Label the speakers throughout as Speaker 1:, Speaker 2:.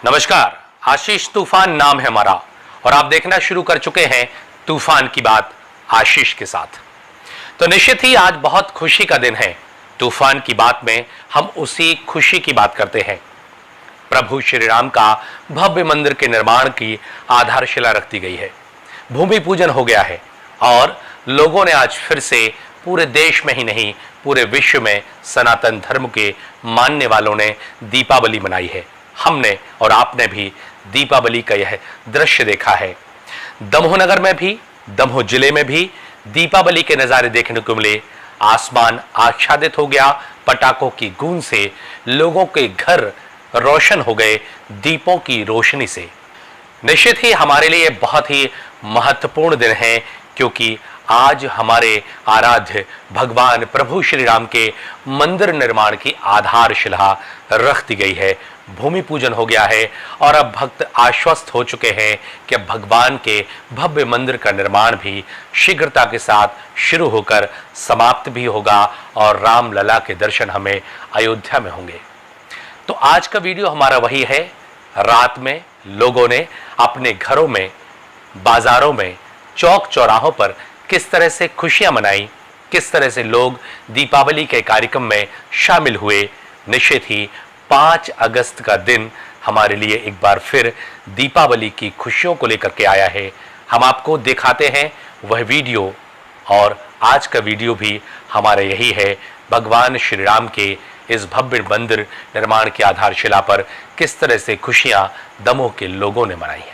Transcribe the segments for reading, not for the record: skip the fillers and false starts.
Speaker 1: नमस्कार, आशीष तूफान नाम है हमारा और आप देखना शुरू कर चुके हैं तूफान की बात आशीष के साथ। तो निश्चित ही आज बहुत खुशी का दिन है। तूफान की बात में हम उसी खुशी की बात करते हैं। प्रभु श्री राम का भव्य मंदिर के निर्माण की आधारशिला रख दी गई है। भूमि पूजन हो गया है और लोगों ने आज फिर से पूरे देश में ही नहीं पूरे विश्व में सनातन धर्म के मानने वालों ने दीपावली मनाई है। हमने और आपने भी दीपावली का यह दृश्य देखा है। दमोह नगर में भी, दमोह जिले में भी दीपावली के नजारे देखने को मिले। आसमान आच्छादित हो गया, पटाखों की गूंज से लोगों के घर रोशन हो गए दीपों की रोशनी से। निश्चित ही हमारे लिए बहुत ही महत्वपूर्ण दिन है, क्योंकि आज हमारे आराध्य भगवान प्रभु श्री राम के मंदिर निर्माण की आधारशिला रख दी गई है। भूमि पूजन हो गया है और अब भक्त आश्वस्त हो चुके हैं कि अब भगवान के भव्य मंदिर का निर्माण भी शीघ्रता के साथ शुरू होकर समाप्त भी होगा और राम लला के दर्शन हमें अयोध्या में होंगे। तो आज का वीडियो हमारा वही है। रात में लोगों ने अपने घरों में, बाजारों में, चौक चौराहों पर किस तरह से खुशियां मनाई, किस तरह से लोग दीपावली के कार्यक्रम में शामिल हुए। निश्चित ही 5 अगस्त का दिन हमारे लिए एक बार फिर दीपावली की खुशियों को लेकर के आया है। हम आपको दिखाते हैं वह वीडियो, और आज का वीडियो भी हमारा यही है। भगवान श्री राम के इस भव्य मंदिर निर्माण की आधारशिला पर किस तरह से खुशियां दमोह के लोगों ने मनाई है।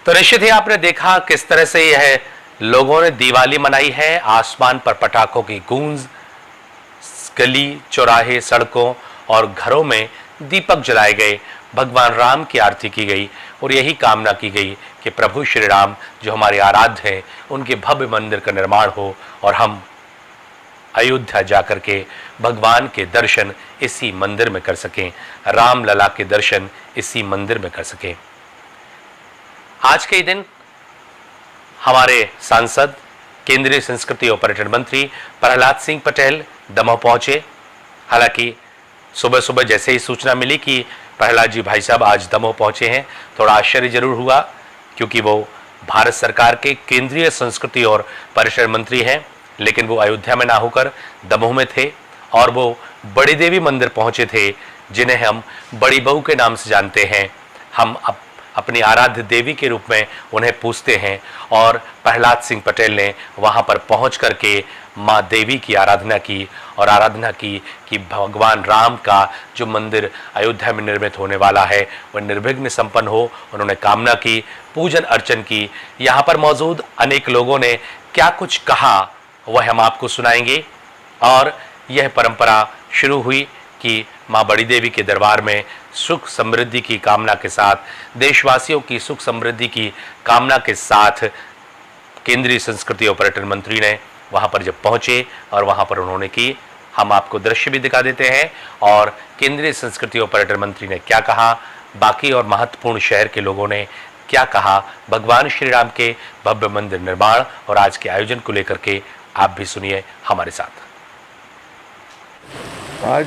Speaker 1: तो निश्चित ही आपने देखा किस तरह से यह लोगों ने दिवाली मनाई है। आसमान पर पटाखों की गूंज, गली चौराहे, सड़कों और घरों में दीपक जलाए गए, भगवान राम की आरती की गई और यही कामना की गई कि प्रभु श्री राम जो हमारे आराध्य हैं, उनके भव्य मंदिर का निर्माण हो और हम अयोध्या जाकर के भगवान के दर्शन इसी मंदिर में कर सकें, राम लला के दर्शन इसी मंदिर में कर सकें। आज के दिन हमारे सांसद, केंद्रीय संस्कृति और पर्यटन मंत्री प्रहलाद सिंह पटेल दमोह पहुंचे। हालांकि सुबह सुबह जैसे ही सूचना मिली कि प्रहलाद जी भाई साहब आज दमोह पहुंचे हैं, थोड़ा आश्चर्य जरूर हुआ, क्योंकि वो भारत सरकार के केंद्रीय संस्कृति और पर्यटन मंत्री हैं, लेकिन वो अयोध्या में ना होकर दमोह में थे और वो बड़ी देवी मंदिर पहुंचे थे, जिन्हें हम बड़ी बहू के नाम से जानते हैं। हम अपनी आराध्य देवी के रूप में उन्हें पूजते हैं और प्रहलाद सिंह पटेल ने वहां पर पहुंच करके माँ देवी की आराधना की और आराधना की कि भगवान राम का जो मंदिर अयोध्या में निर्मित होने वाला है वह निर्विघ्न संपन्न हो। उन्होंने कामना की, पूजन अर्चन की। यहाँ पर मौजूद अनेक लोगों ने क्या कुछ कहा वह हम आपको सुनाएंगे। और यह परंपरा शुरू हुई कि माँ बड़ी देवी के दरबार में सुख समृद्धि की कामना के साथ, देशवासियों की सुख समृद्धि की कामना के साथ केंद्रीय संस्कृति और पर्यटन मंत्री ने वहां पर जब पहुंचे और वहां पर उन्होंने की, हम आपको दृश्य भी दिखा देते हैं और केंद्रीय संस्कृति और पर्यटन मंत्री ने क्या कहा, बाकी और महत्वपूर्ण शहर के लोगों ने क्या कहा भगवान श्री राम के भव्य मंदिर निर्माण और आज के आयोजन को लेकर के, आप भी सुनिए हमारे साथ।
Speaker 2: आज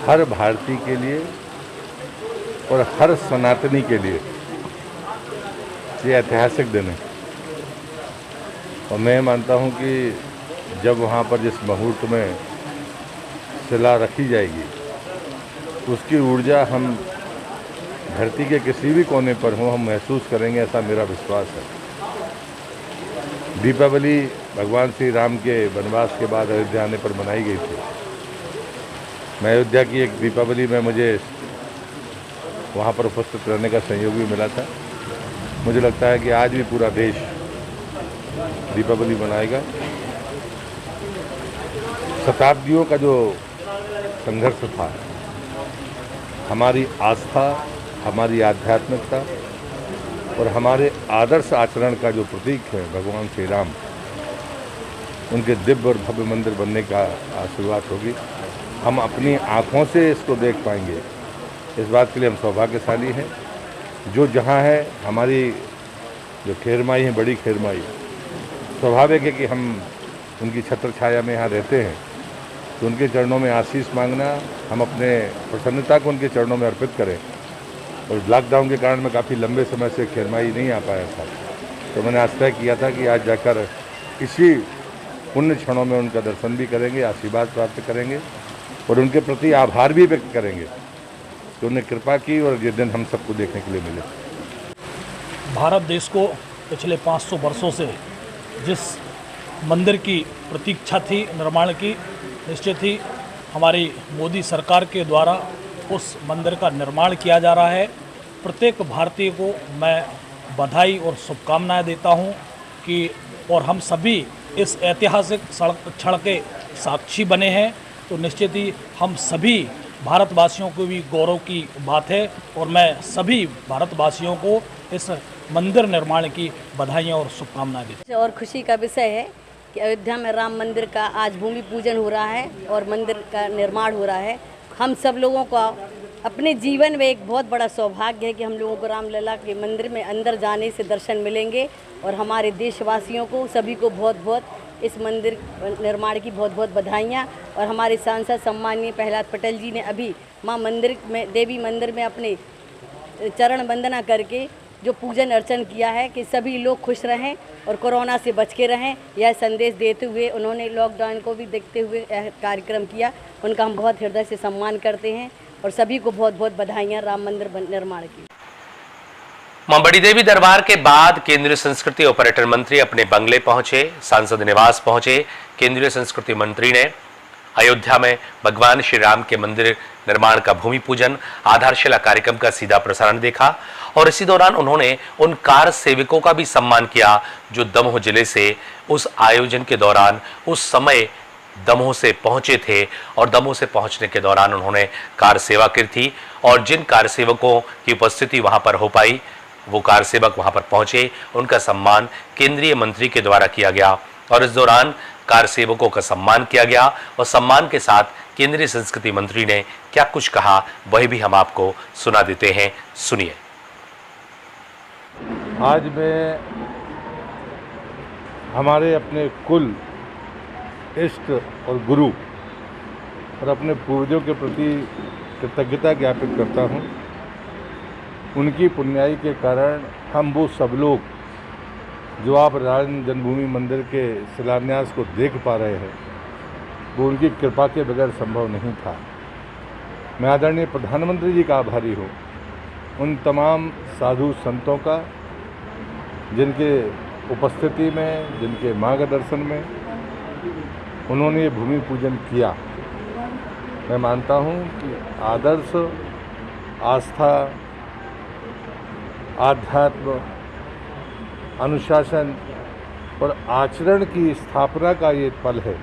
Speaker 2: हर भारतीय के लिए और हर सनातनी के लिए ये ऐतिहासिक दिन है और मैं मानता हूँ कि जब वहाँ पर जिस मुहूर्त में शिला रखी जाएगी उसकी ऊर्जा हम धरती के किसी भी कोने पर हों हम महसूस करेंगे, ऐसा मेरा विश्वास है। दीपावली भगवान श्री राम के वनवास के बाद अयोध्या आने पर मनाई गई थी। मैं अयोध्या की एक दीपावली में मुझे वहाँ पर उपस्थित रहने का संयोग भी मिला था। मुझे लगता है कि आज भी पूरा देश दीपावली मनाएगा। शताब्दियों का जो संघर्ष था, हमारी आस्था, हमारी आध्यात्मिकता और हमारे आदर्श आचरण का जो प्रतीक है भगवान श्री राम, उनके दिव्य और भव्य मंदिर बनने का शुरुआत होगी। हम अपनी आँखों से इसको देख पाएंगे, इस बात के लिए हम सौभाग्यशाली हैं। जो जहाँ है हमारी जो खेरमाई है, बड़ी खेरमाई, स्वाभाविक है कि हम उनकी छत्र छाया में यहाँ रहते हैं, तो उनके चरणों में आशीष मांगना, हम अपने प्रसन्नता को उनके चरणों में अर्पित करें। और लॉकडाउन के कारण मैं काफ़ी लंबे समय से खेरमाई नहीं आ पाया था, तो मैंने आज तय किया था कि आज जाकर इसी पुण्य क्षणों में उनका दर्शन भी करेंगे, आशीर्वाद प्राप्त करेंगे और उनके प्रति आभार भी व्यक्त करेंगे तो उन्हें कृपा की और ये दिन हम सबको देखने के लिए मिले।
Speaker 3: भारत देश को पिछले 500 वर्षों से जिस मंदिर की प्रतीक्षा थी निर्माण की, निश्चित ही हमारी मोदी सरकार के द्वारा उस मंदिर का निर्माण किया जा रहा है। प्रत्येक भारतीय को मैं बधाई और शुभकामनाएं देता हूं कि और हम सभी इस ऐतिहासिक क्षण के साक्षी बने हैं, तो निश्चित ही हम सभी भारतवासियों को भी गौरव की बात है और मैं सभी भारतवासियों को इस मंदिर निर्माण की बधाइयाँ और शुभकामनाएं देता हूं।
Speaker 4: और खुशी का विषय है कि अयोध्या में राम मंदिर का आज भूमि पूजन हो रहा है और मंदिर का निर्माण हो रहा है। हम सब लोगों को अपने जीवन में एक बहुत बड़ा सौभाग्य है कि हम लोगों को रामलला के मंदिर में अंदर जाने से दर्शन मिलेंगे और हमारे देशवासियों को सभी को बहुत बहुत इस मंदिर निर्माण की बहुत बहुत बधाइयाँ। और हमारे सांसद सम्माननीय प्रहलाद पटेल जी ने अभी माँ मंदिर में, देवी मंदिर में अपने चरण वंदना करके जो पूजन अर्चन किया है कि सभी लोग खुश रहें और कोरोना से बच के रहें, यह संदेश देते हुए उन्होंने लॉकडाउन को भी देखते हुए यह कार्यक्रम किया। उनका हम बहुत हृदय से सम्मान करते हैं और सभी को बहुत बहुत बधाइयाँ राम मंदिर निर्माण की।
Speaker 1: मां बड़ी देवी दरबार के बाद केंद्रीय संस्कृति और पर्यटन मंत्री अपने बंगले पहुंचे, सांसद निवास पहुंचे। केंद्रीय संस्कृति मंत्री ने अयोध्या में भगवान श्री राम के मंदिर निर्माण का भूमि पूजन, आधारशिला कार्यक्रम का सीधा प्रसारण देखा और इसी दौरान उन्होंने उन कार सेवकों का भी सम्मान किया जो दमोह जिले से उस आयोजन के दौरान उस समय दमोह से पहुंचे थे और दमोह से पहुंचने के दौरान उन्होंने कार सेवा की थी और जिन कार सेवकों की उपस्थिति वहां पर हो पाई, वो कार सेवक वहां पर पहुंचे, उनका सम्मान केंद्रीय मंत्री के द्वारा किया गया और इस दौरान कार सेवकों का सम्मान किया गया और सम्मान के साथ केंद्रीय संस्कृति मंत्री ने क्या कुछ कहा वही भी हम आपको सुना देते हैं, सुनिए।
Speaker 2: आज मैं हमारे अपने कुल, इष्ट और गुरु और अपने पूर्वजों के प्रति कृतज्ञता ज्ञापित करता हूँ उनकी पुण्याई के कारण हम वो सब लोग जो आप राम जन्मभूमि मंदिर के शिलान्यास को देख पा रहे हैं, वो उनकी कृपा के बगैर संभव नहीं था। मैं आदरणीय प्रधानमंत्री जी का आभारी हूँ, उन तमाम साधु संतों का जिनके उपस्थिति में, जिनके मार्गदर्शन में उन्होंने ये भूमि पूजन किया। मैं मानता हूँ कि आदर्श, आस्था, आध्यात्म, अनुशासन और आचरण की स्थापना का ये पल है।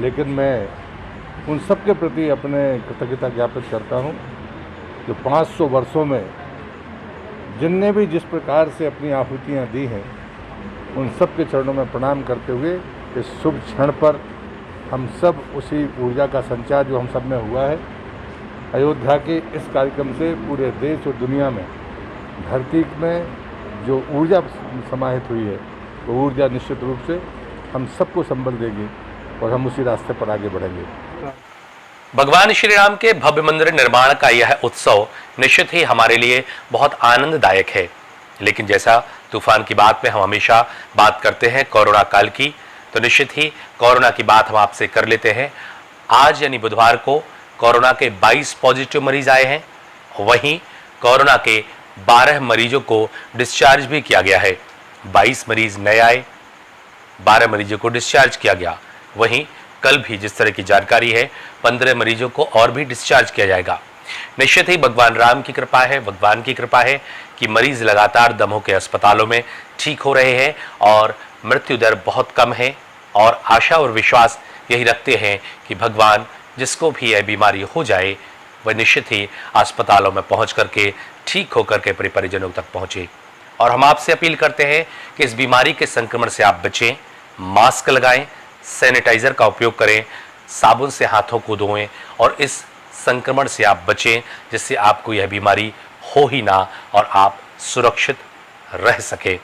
Speaker 2: लेकिन मैं उन सब के प्रति अपने कृतज्ञता ज्ञापित करता हूँ जो 500 वर्षों में जिनने भी जिस प्रकार से अपनी आहुतियाँ दी हैं, उन सब के चरणों में प्रणाम करते हुए इस शुभ क्षण पर हम सब उसी ऊर्जा का संचार जो हम सब में हुआ है, अयोध्या के इस कार्यक्रम से पूरे देश और दुनिया में धरती में जो ऊर्जा समाहित हुई है, वो ऊर्जा निश्चित रूप से हम सबको संबल देगी और हम उसी रास्ते पर आगे बढ़ेंगे।
Speaker 1: भगवान श्री राम के भव्य मंदिर निर्माण का यह उत्सव निश्चित ही हमारे लिए बहुत आनंददायक है। लेकिन जैसा तूफान की बात में हम हमेशा बात करते हैं कोरोना काल की, तो निश्चित ही कोरोना की बात हम आपसे कर लेते हैं। आज यानी बुधवार को कोरोना के 22 पॉजिटिव मरीज आए हैं। वहीं कोरोना के 12 मरीजों को डिस्चार्ज भी किया गया है। 22 मरीज नए आए, 12 मरीजों को डिस्चार्ज किया गया। वहीं कल भी जिस तरह की जानकारी है, 15 मरीजों को और भी डिस्चार्ज किया जाएगा। निश्चित ही भगवान राम की कृपा है, भगवान की कृपा है कि मरीज लगातार दमों के अस्पतालों में ठीक हो रहे हैं और मृत्यु दर बहुत कम है। और आशा और विश्वास यही रखते हैं कि भगवान जिसको भी यह बीमारी हो जाए, वह निश्चित ही अस्पतालों में पहुंच करके ठीक होकर के परिजनों तक पहुंचे। और हम आपसे अपील करते हैं कि इस बीमारी के संक्रमण से आप बचें, मास्क लगाएं, सैनिटाइजर का उपयोग करें, साबुन से हाथों को धोएं और इस संक्रमण से आप बचें, जिससे आपको यह बीमारी हो ही ना और आप सुरक्षित रह सके।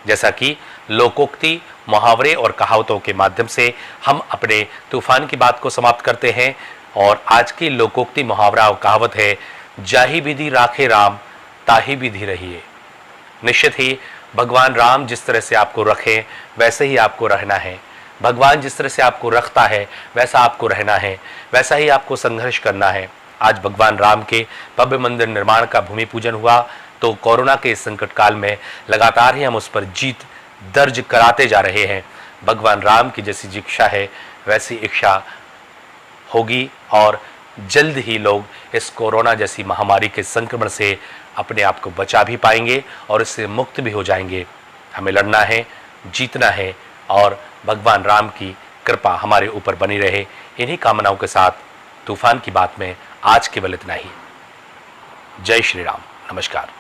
Speaker 1: जैसा कि लोकोक्ति, मुहावरे और कहावतों के माध्यम से हम अपने तूफान की बात को समाप्त करते हैं। और आज की लोकोक्ति, मुहावरा और कहावत है, जाहि विधि राखे राम, ताहि विधि रहिए। निश्चित ही भगवान राम जिस तरह से आपको रखें, वैसे ही आपको रहना है। भगवान जिस तरह से आपको रखता है, वैसा आपको रहना है, वैसा ही आपको संघर्ष करना है। आज भगवान राम के भव्य मंदिर निर्माण का भूमि पूजन हुआ, तो कोरोना के इस संकट काल में लगातार ही हम उस पर जीत दर्ज कराते जा रहे हैं। भगवान राम की जैसी इच्छा है, वैसी इच्छा होगी और जल्द ही लोग इस कोरोना जैसी महामारी के संक्रमण से अपने आप को बचा भी पाएंगे और इससे मुक्त भी हो जाएंगे। हमें लड़ना है, जीतना है और भगवान राम की कृपा हमारे ऊपर बनी रहे। इन्हीं कामनाओं के साथ तूफान की बात में आज केवल इतना ही। जय श्री राम, नमस्कार।